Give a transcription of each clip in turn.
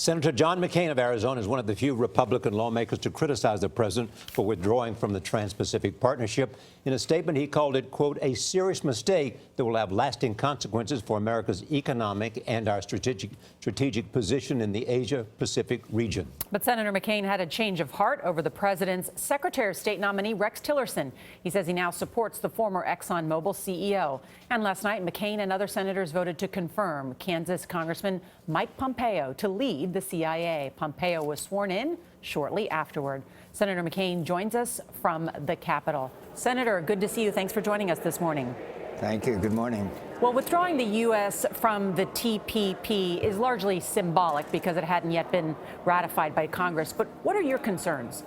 Senator John McCain of Arizona is one of the few Republican lawmakers to criticize the president for withdrawing from the Trans-Pacific Partnership. In a statement, he called it, quote, a serious mistake that will have lasting consequences for America's economic and our strategic position in the Asia-Pacific region. But Senator McCain had a change of heart over the president's Secretary of State nominee, Rex Tillerson. He says he now supports the former ExxonMobil CEO. And last night, McCain and other senators voted to confirm Kansas Congressman Mike Pompeo to lead the CIA. Pompeo was sworn in shortly afterward. Senator McCain joins us from the Capitol. Senator, good to see you. Thanks for joining us this morning. Thank you. Good morning. Well, withdrawing the U.S. from the TPP is largely symbolic because it hadn't yet been ratified by Congress. But what are your concerns?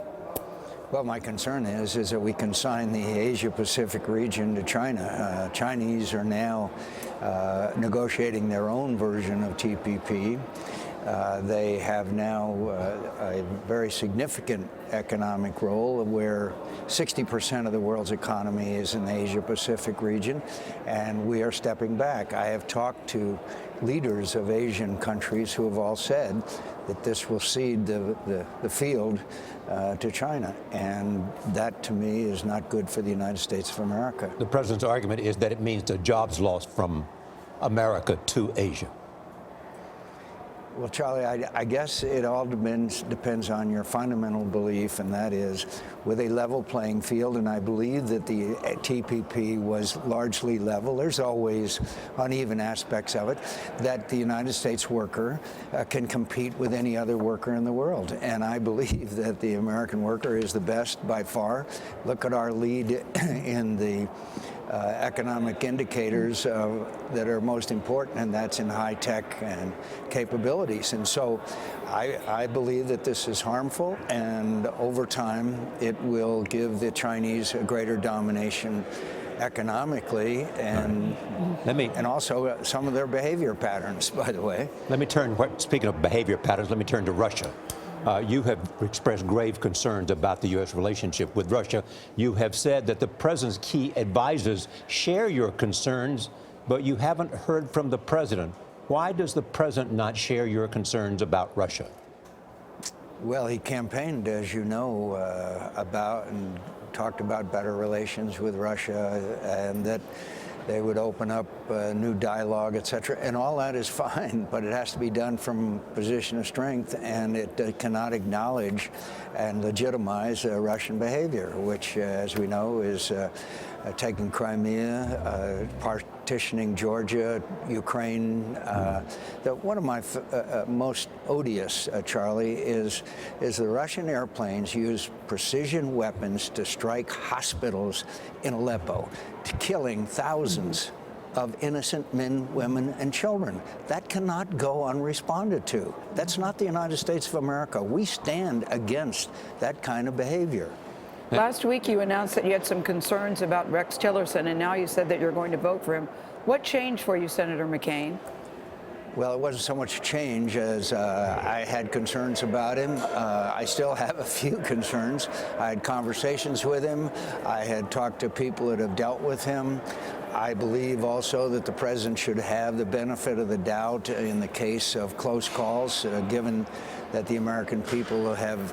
Well, my concern is that we consign the Asia-Pacific region to China. Chinese are now negotiating their own version of TPP. They have now a very significant economic role where 60% of the world's economy is in the Asia-Pacific region, and we are stepping back. I have talked to leaders of Asian countries who have all said that this will cede the field to China, and that, to me, is not good for the United States of America. The president's argument is that it means the jobs lost from America to Asia. Well, Charlie, I guess it all depends on your fundamental belief, and that is with a level playing field, and I believe that the TPP was largely level. There's always uneven aspects of it, that the United States worker can compete with any other worker in the world. And I believe that the American worker is the best by far. Look at our lead in the economic indicators that are most important, and that's in high tech and capabilities. And so I believe that this is harmful, and over time it will give the Chinese a greater domination economically, and also some of their behavior patterns, by the way. Let me turn, speaking of behavior patterns, let me turn to Russia. You have expressed grave concerns about the U.S. relationship with Russia. You have said that the president's key advisors share your concerns, but you haven't heard from the president. Why does the president not share your concerns about Russia? Well, he campaigned, as you know, about and talked about better relations with Russia, and that they would open up new dialogue, et cetera. And all that is fine, but it has to be done from a position of strength, and it cannot acknowledge and legitimize Russian behavior, which, as we know, is taking Crimea, partitioning Georgia, Ukraine. One of my most odious, Charlie, is the Russian airplanes use precision weapons to strike hospitals in Aleppo, killing thousands of innocent men, women, and children. That cannot go unresponded to. That's not the United States of America. We stand against that kind of behavior. Last week, you announced that you had some concerns about Rex Tillerson, and now you said that you're going to vote for him. What changed for you, Senator McCain? Well, it wasn't so much change as I had concerns about him. I still have a few concerns. I had conversations with him. I had talked to people that have dealt with him. I believe also that the president should have the benefit of the doubt in the case of close calls, given that the American people have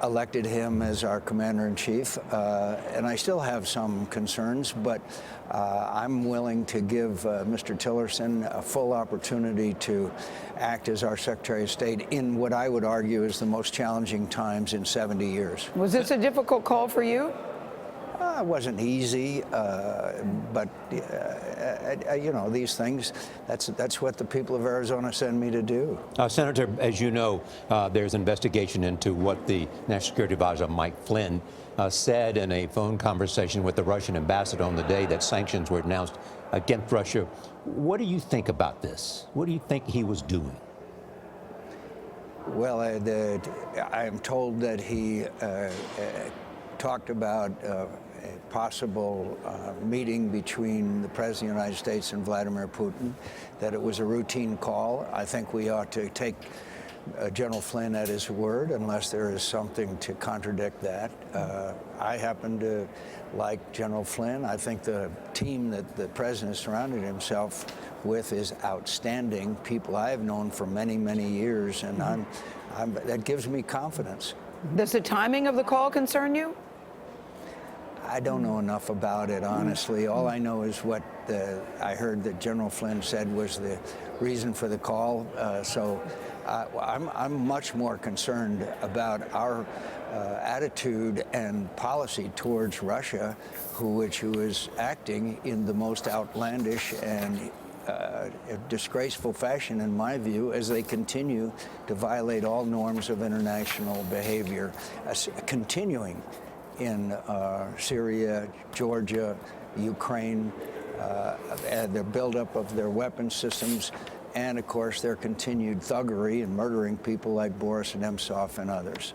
elected him as our commander-in-chief, and I still have some concerns, but I'm willing to give Mr. Tillerson a full opportunity to act as our Secretary of State in what I would argue is the most challenging times in 70 years. Was this a difficult call for you? It wasn't easy, but you know, these things, that's what the people of Arizona send me to do. Senator, as you know, there's investigation into what the National Security Advisor, Mike Flynn, said in a phone conversation with the Russian ambassador on the day that sanctions were announced against Russia. What do you think about this? What do you think he was doing? Well, I am told that he talked about a possible meeting between the President of the United States and Vladimir Putin, that it was a routine call. I think we ought to take General Flynn at his word unless there is something to contradict that. I happen to like General Flynn. I think the team that the president surrounded himself with is outstanding. People I have known for many, many years, and that gives me confidence. Does the timing of the call concern you? I don't know enough about it, honestly. All I know is what I heard that General Flynn said was the reason for the call. So I'm much more concerned about our attitude and policy towards Russia, who is acting in the most outlandish and disgraceful fashion, in my view, as they continue to violate all norms of international behavior, continuing in Syria, Georgia, Ukraine, the buildup of their weapon systems, and of course their continued thuggery and murdering people like Boris Nemtsov and others.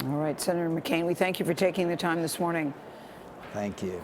All right, Senator McCain, we thank you for taking the time this morning. Thank you.